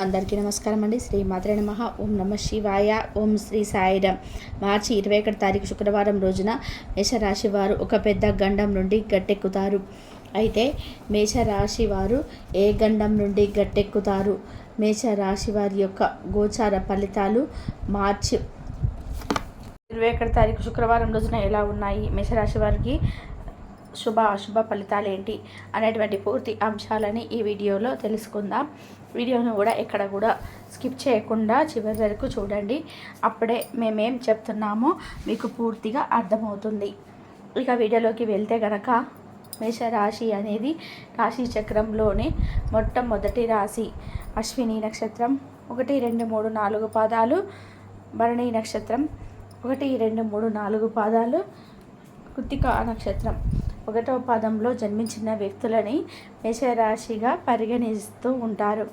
అందరికీ నమస్కారం అండి. శ్రీ మాత్రే నమః. ఓం నమ శివాయ. ఓం శ్రీ సాయిరామ్. మార్చి 21 తారీఖు శుక్రవారం రోజున మేషరాశి వారు ఒక పెద్ద గండం నుండి గట్టెక్కుతారు. అయితే మేషరాశి వారు ఏ గండం నుండి గట్టెక్కుతారు, మేషరాశి వారి యొక్క గోచార ఫలితాలు మార్చి 21 తారీఖు శుక్రవారం రోజున ఎలా ఉన్నాయి, మేషరాశి వారికి శుభ అశుభ ఫలితాలు ఏంటి అనేటువంటి పూర్తి అంశాలని ఈ వీడియోలో తెలుసుకుందాం. వీడియోను కూడా ఎక్కడ కూడా స్కిప్ చేయకుండా చివరి వరకు చూడండి. అప్పుడే మేమేం చెప్తున్నామో మీకు పూర్తిగా అర్థమవుతుంది. ఇక వీడియోలోకి వెళ్తే గనక మేషరాశి అనేది రాశి చక్రంలోనే మొట్టమొదటి రాశి. అశ్విని నక్షత్రం 1, 2, 3, 4 పాదాలు, భరణి నక్షత్రం 1, 2, 3, 4 పాదాలు, కృత్తిక నక్షత్రం 1వ పాదంలో జన్మించిన వ్యక్తులని మేషరాశిగా పరిగణిస్తూ ఉంటారు.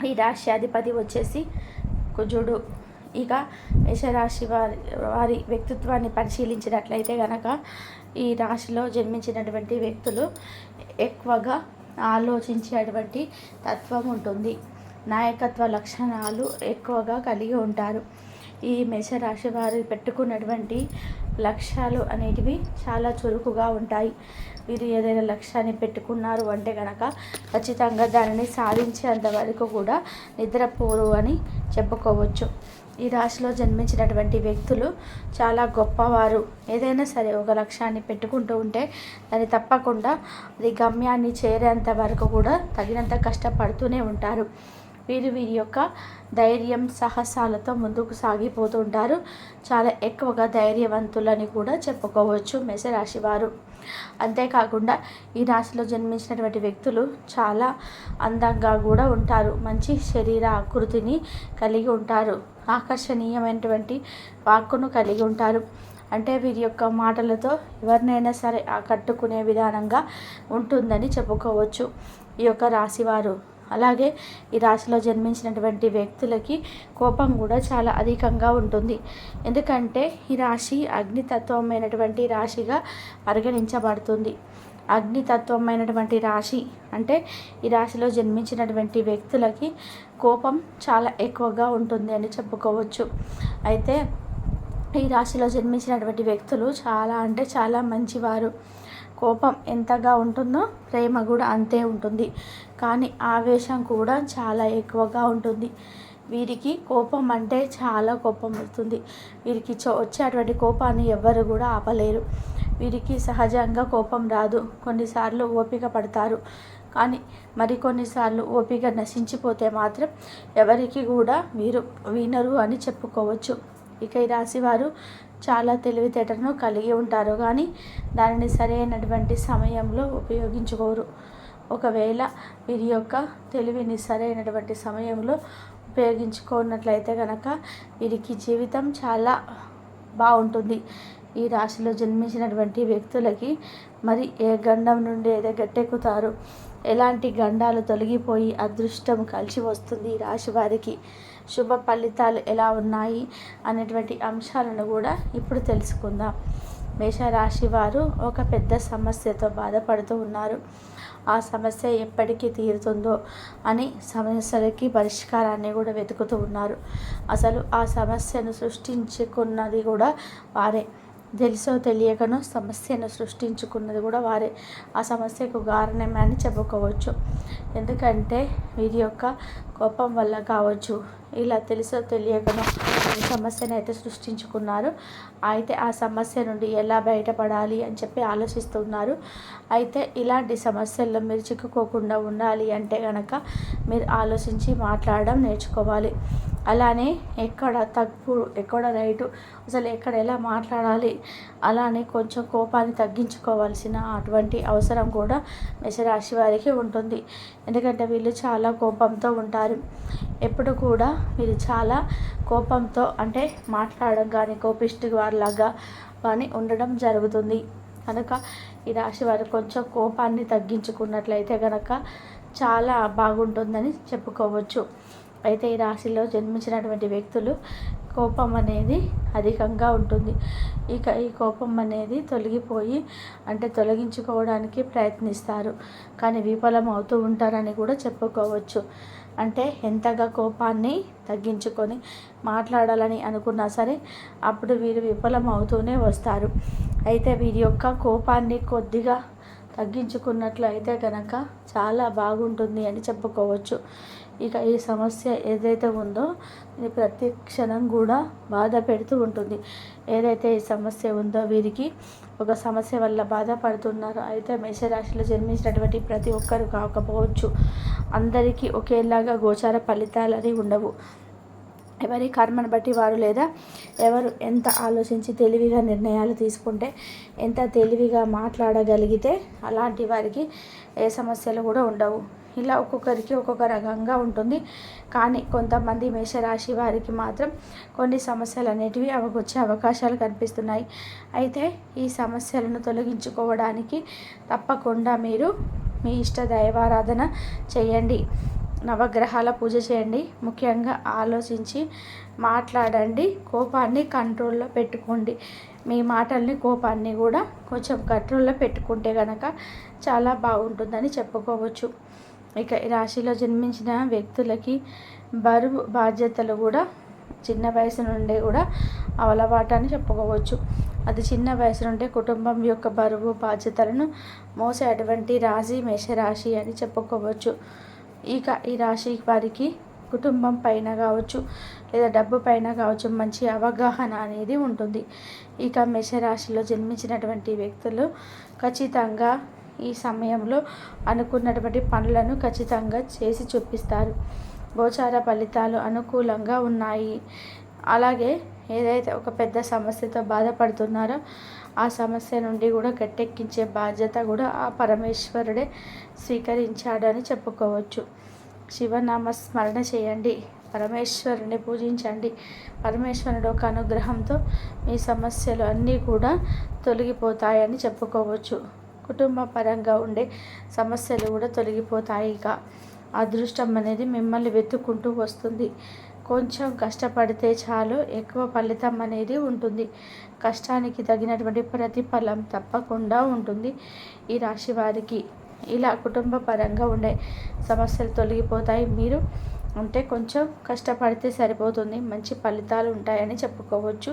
ఈ రాశ్యాధిపతి వచ్చేసి కుజుడు. ఇక మేషరాశి వారి వ్యక్తిత్వాన్ని పరిశీలించినట్లయితే కనుక ఈ రాశిలో జన్మించినటువంటి వ్యక్తులు ఎక్కువగా ఆలోచించేటువంటి తత్వం ఉంటుంది. నాయకత్వ లక్షణాలు ఎక్కువగా కలిగి ఉంటారు. ఈ మేషరాశి వారు పెట్టుకున్నటువంటి లక్ష్యాలు అనేటివి చాలా చురుకుగా ఉంటాయి. వీరు ఏదైనా లక్ష్యాన్ని పెట్టుకున్నారు అంటే కనుక ఖచ్చితంగా దానిని సాధించేంత వరకు కూడా నిద్రపోరు అని చెప్పుకోవచ్చు. ఈ రాశిలో జన్మించినటువంటి వ్యక్తులు చాలా గొప్పవారు. ఏదైనా సరే ఒక లక్ష్యాన్ని పెట్టుకుంటూ ఉంటే దాన్ని తప్పకుండా అది గమ్యాన్ని చేరేంత వరకు కూడా తగినంత కష్టపడుతూనే ఉంటారు. వీరి యొక్క ధైర్యం సాహసాలతో ముందుకు సాగిపోతూ ఉంటారు. చాలా ఎక్కువగా ధైర్యవంతులని కూడా చెప్పుకోవచ్చు మేషరాశి వారు. అంతేకాకుండా ఈ రాశిలో జన్మించినటువంటి వ్యక్తులు చాలా అందంగా కూడా ఉంటారు. మంచి శరీర ఆకృతిని కలిగి ఉంటారు. ఆకర్షణీయమైనటువంటి వాక్కును కలిగి ఉంటారు. అంటే వీరి యొక్క మాటలతో ఎవరినైనా సరే ఆకట్టుకునే విధానంగా ఉంటుందని చెప్పుకోవచ్చు ఈ యొక్క రాశివారు. అలాగే ఈ రాశిలో జన్మించినటువంటి వ్యక్తులకి కోపం కూడా చాలా అధికంగా ఉంటుంది. ఎందుకంటే ఈ రాశి అగ్నితత్వమైనటువంటి రాశిగా పరిగణించబడుతుంది. అగ్నితత్వమైనటువంటి రాశి అంటే ఈ రాశిలో జన్మించినటువంటి వ్యక్తులకి కోపం చాలా ఎక్కువగా ఉంటుంది అని చెప్పుకోవచ్చు. అయితే ఈ రాశిలో జన్మించినటువంటి వ్యక్తులు చాలా అంటే చాలా మంచివారు. కోపం ఎంతగా ఉంటుందో ప్రేమ కూడా అంతే ఉంటుంది. కానీ ఆవేశం కూడా చాలా ఎక్కువగా ఉంటుంది. వీరికి కోపం అంటే చాలా కోపం వస్తుంది. వీరికి వచ్చేటువంటి కోపాన్ని ఎవ్వరు కూడా ఆపలేరు. వీరికి సహజంగా కోపం రాదు. కొన్నిసార్లు ఓపిక పడతారు. కానీ మరికొన్నిసార్లు ఓపిక నశించిపోతే మాత్రం ఎవరికి కూడా వీరు వినరు అని చెప్పుకోవచ్చు. ఇక ఈ రాశి వారు చాలా తెలివితేటలను కలిగి ఉంటారు. కానీ దానిని సరైనటువంటి సమయంలో ఉపయోగించుకోరు. ఒకవేళ వీరి యొక్క తెలివిని సరైనటువంటి సమయంలో ఉపయోగించుకున్నట్లయితే కనుక వీరికి జీవితం చాలా బాగుంటుంది. ఈ రాశిలో జన్మించినటువంటి వ్యక్తులకి మరి ఏ గండం నుండి ఏదో గట్టెక్కుతారు, ఎలాంటి గండాలు తొలగిపోయి అదృష్టం కలిసి వస్తుంది, ఈ రాశి వారికి శుభ ఫలితాలు ఎలా ఉన్నాయి అనేటువంటి అంశాలను కూడా ఇప్పుడు తెలుసుకుందాం. మేషరాశి వారు ఒక పెద్ద సమస్యతో బాధపడుతూ ఉన్నారు. ఆ సమస్య ఎప్పటికీ తీరుతుందో అని సమస్యలకి పరిష్కారాన్ని కూడా వెతుకుతూ ఉన్నారు. అసలు ఆ సమస్యను సృష్టించుకున్నది కూడా వారే. తెలుసో తెలియకనో సమస్యను సృష్టించుకున్నది కూడా వారే. ఆ సమస్యకు కారణమే అని చెప్పుకోవచ్చు. ఎందుకంటే వీరి యొక్క కోపం వల్ల కావచ్చు, ఇలా తెలుసో తెలియకనో ఈ సమస్యను అయితే సృష్టించుకున్నారు. అయితే ఆ సమస్య నుండి ఎలా బయటపడాలి అని చెప్పి ఆలోచిస్తున్నారు. అయితే ఇలాంటి సమస్యల్లో మీరు చిక్కుకోకుండా ఉండాలి అంటే కనుక మీరు ఆలోచించి మాట్లాడడం నేర్చుకోవాలి. అలానే ఎక్కడ తప్పు ఎక్కడ రైటు, అసలు ఎక్కడ ఎలా మాట్లాడాలి, అలానే కొంచెం కోపాన్ని తగ్గించుకోవాల్సిన అటువంటి అవసరం కూడా మేషరాశి వారికి ఉంటుంది. ఎందుకంటే వీళ్ళు చాలా కోపంతో ఉంటారు. ఎప్పుడు కూడా వీళ్ళు చాలా కోపంతో అంటే మాట్లాడడం కానీ కోపిష్టి వారిలాగా కానీ ఉండడం జరుగుతుంది. కనుక ఈ రాశి వారు కొంచెం కోపాన్ని తగ్గించుకున్నట్లయితే కనుక చాలా బాగుంటుందని చెప్పుకోవచ్చు. అయితే ఈ రాశిలో జన్మించినటువంటి వ్యక్తులు కోపం అనేది అధికంగా ఉంటుంది. ఇక ఈ కోపం అనేది తొలగిపోయి అంటే తొలగించుకోవడానికి ప్రయత్నిస్తారు. కానీ విఫలం అవుతూ ఉంటారని కూడా చెప్పుకోవచ్చు. అంటే ఎంతగా కోపాన్ని తగ్గించుకొని మాట్లాడాలని అనుకున్నా సరే అప్పుడు వీరు విఫలం అవుతూనే వస్తారు. అయితే వీరి యొక్క కోపాన్ని కొద్దిగా తగ్గించుకున్నట్లయితే కనుక చాలా బాగుంటుంది అని చెప్పుకోవచ్చు. ఇక ఈ సమస్య ఏదైతే ఉందో ఇది ప్రతి క్షణం కూడా బాధ పెడుతూ ఉంటుంది. ఏదైతే ఈ సమస్య ఉందో వీరికి ఒక సమస్య వల్ల బాధపడుతున్నారో అయితే మేషరాశిలో జన్మించినటువంటి ప్రతి ఒక్కరు కాకపోవచ్చు. అందరికీ ఒకేలాగా గోచార ఫలితాలని ఉండవు. ఎవరి కర్మను బట్టి వారు లేదా ఎవరు ఎంత ఆలోచించి తెలివిగా నిర్ణయాలు తీసుకుంటే ఎంత తెలివిగా మాట్లాడగలిగితే అలాంటి వారికి ఏ సమస్యలు కూడా ఉండవు. ఇలా ఒక్కొక్కరికి ఒక్కొక్క రకంగా ఉంటుంది. కానీ కొంతమంది మేషరాశి వారికి మాత్రం కొన్ని సమస్యలు అనేటివి వచ్చే అవకాశాలు కనిపిస్తున్నాయి. అయితే ఈ సమస్యలను తొలగించుకోవడానికి తప్పకుండా మీరు మీ ఇష్ట దైవారాధన చేయండి, నవగ్రహాల పూజ చేయండి, ముఖ్యంగా ఆలోచించి మాట్లాడండి, కోపాన్ని కంట్రోల్లో పెట్టుకోండి. మీ మాటల్ని కోపాన్ని కూడా కొంచెం కంట్రోల్లో పెట్టుకుంటే కనుక చాలా బాగుంటుందని చెప్పుకోవచ్చు. ఇక ఈ రాశిలో జన్మించిన వ్యక్తులకి బరువు బాధ్యతలు కూడా చిన్న వయసు నుండే కూడా అలవాటు అని చెప్పుకోవచ్చు. అది చిన్న వయసు నుండే కుటుంబం యొక్క బరువు బాధ్యతలను మోసేటువంటి రాశి మేషరాశి అని చెప్పుకోవచ్చు. ఇక ఈ రాశి వారికి కుటుంబం పైన కావచ్చు లేదా డబ్బు పైన కావచ్చు మంచి అవగాహన అనేది ఉంటుంది. ఇక మేషరాశిలో జన్మించినటువంటి వ్యక్తులు ఖచ్చితంగా ఈ సమయంలో అనుకున్నటువంటి పనులను ఖచ్చితంగా చేసి చూపిస్తారు. గోచార ఫలితాలు అనుకూలంగా ఉన్నాయి. అలాగే ఏదైతే ఒక పెద్ద సమస్యతో బాధపడుతున్నారో ఆ సమస్య నుండి కూడా గట్టెక్కించే బాధ్యత కూడా ఆ పరమేశ్వరుడే స్వీకరించాడని చెప్పుకోవచ్చు. శివనామ స్మరణ చేయండి, పరమేశ్వరుని పూజించండి. పరమేశ్వరుడు ఒక అనుగ్రహంతో మీ సమస్యలు అన్నీ కూడా తొలగిపోతాయని చెప్పుకోవచ్చు. కుటుంబ పరంగా ఉండే సమస్యలు కూడా తొలగిపోతాయి. ఇక అదృష్టం అనేది మిమ్మల్ని వెతుక్కుంటూ వస్తుంది. కొంచెం కష్టపడితే చాలు ఎక్కువ ఫలితం అనేది ఉంటుంది. కష్టానికి తగినటువంటి ప్రతిఫలం తప్పకుండా ఉంటుంది ఈ రాశి వారికి. ఇలా కుటుంబ పరంగా ఉండే సమస్యలు తొలగిపోతాయి. మీరు అంటే కొంచెం కష్టపడితే సరిపోతుంది, మంచి ఫలితాలు ఉంటాయని చెప్పుకోవచ్చు.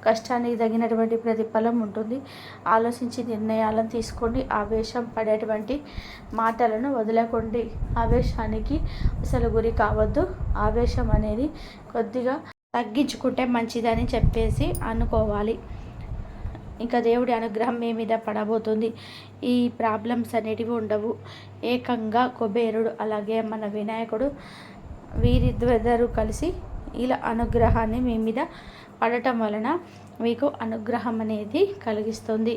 కష్టానికి తగినటువంటి ప్రతిఫలం ఉంటుంది. ఆలోచించి నిర్ణయాలను తీసుకోండి. ఆవేశం పడేటువంటి మాటలను వదలకండి. ఆవేశానికి అసలు గురి కావద్దు. ఆవేశం అనేది కొద్దిగా తగ్గించుకుంటే మంచిదని చెప్పేసి అనుకోవాలి. ఇంకా దేవుడి అనుగ్రహం మీ మీద పడబోతుంది. ఈ ప్రాబ్లమ్స్ అనేటివి ఉండవు. ఏకంగా కుబేరుడు అలాగే మన వినాయకుడు వీరిద్దరూ కలిసి ఇలా అనుగ్రహాన్ని మీ మీద పడటం వలన మీకు అనుగ్రహం అనేది కలిగిస్తుంది.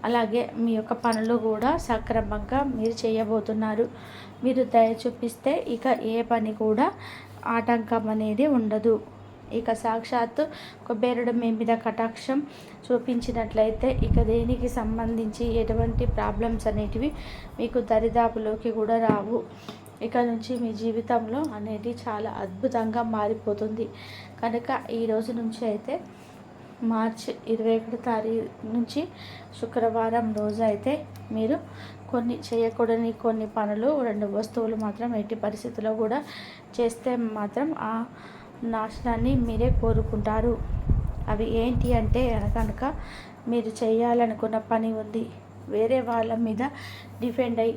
అలాగే మీ యొక్క పనులు కూడా సక్రమంగా మీరు చేయబోతున్నారు. మీరు దయ చూపిస్తే ఇక ఏ పని కూడా ఆటంకం అనేది ఉండదు. ఇక సాక్షాత్తు కుబేరుడు మీ మీద కటాక్షం చూపించినట్లయితే ఇక దేనికి సంబంధించి ఎటువంటి ప్రాబ్లమ్స్ అనేటివి మీకు దరిదాపులోకి కూడా రావు. ఇక నుంచి మీ జీవితంలో అనేది చాలా అద్భుతంగా మారిపోతుంది. కనుక ఈ రోజు నుంచి అయితే మార్చి 21 తారీఖు నుంచి శుక్రవారం రోజు అయితే మీరు కొన్ని చేయకూడని కొన్ని పనులు 2 వస్తువులు మాత్రం ఎట్టి పరిస్థితుల్లో కూడా చేస్తే మాత్రం ఆ నాశనాన్ని మీరే కోరుకుంటారు. అవి ఏంటి అంటే కనుక మీరు చేయాలనుకున్న పని ఉంది, వేరే వాళ్ళ మీద డిపెండ్ అయ్యి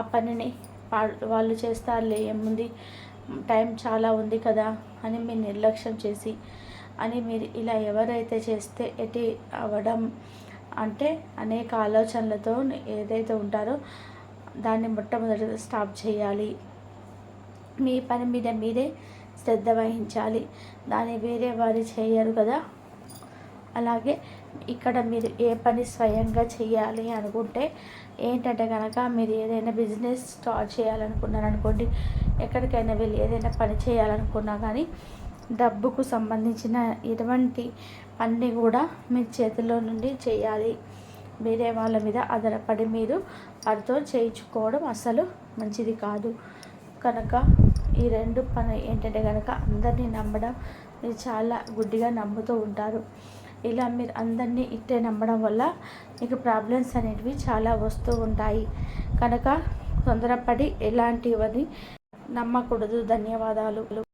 ఆ పనిని వాళ్ళు చేస్తారులే ఏముంది టైం చాలా ఉంది కదా అని మీరు నిర్లక్ష్యం చేసి అని మీరు ఇలా ఎవరైతే చేస్తే ఎటు అవ్వడం అంటే అనేక ఆలోచనలతో ఏదైతే ఉంటారో దాన్ని మొట్టమొదటిగా స్టాప్ చేయాలి. మీ పని మీద మీరే శ్రద్ధ వహించాలి. దాన్ని వేరే వారు చేయరు కదా. అలాగే ఇక్కడ మీరు ఏ పని స్వయంగా చేయాలి అనుకుంటే ఏంటంటే కనుక మీరు ఏదైనా బిజినెస్ స్టార్ట్ చేయాలనుకున్నారనుకోండి, ఎక్కడికైనా వెళ్ళి ఏదైనా పని చేయాలనుకున్నా కానీ డబ్బుకు సంబంధించిన ఎటువంటి పని కూడా మీ చేతిలో నుండి చేయాలి. వేరే వాళ్ళ మీద ఆధారపడి మీరు వారితో చేయించుకోవడం అసలు మంచిది కాదు. కనుక ఈ 2 పని ఏంటంటే కనుక అందరినీ నమ్మడం, మీరు చాలా గుడ్డిగా నమ్ముతూ ఉంటారు. ఇలా మీరు అందరినీ ఇట్టే నమ్మడం వల్ల మీకు ప్రాబ్లమ్స్ అనేటివి చాలా వస్తూ ఉంటాయి. కనుక తొందరపడి ఎలాంటివని నమ్మకూడదు. ధన్యవాదాలు.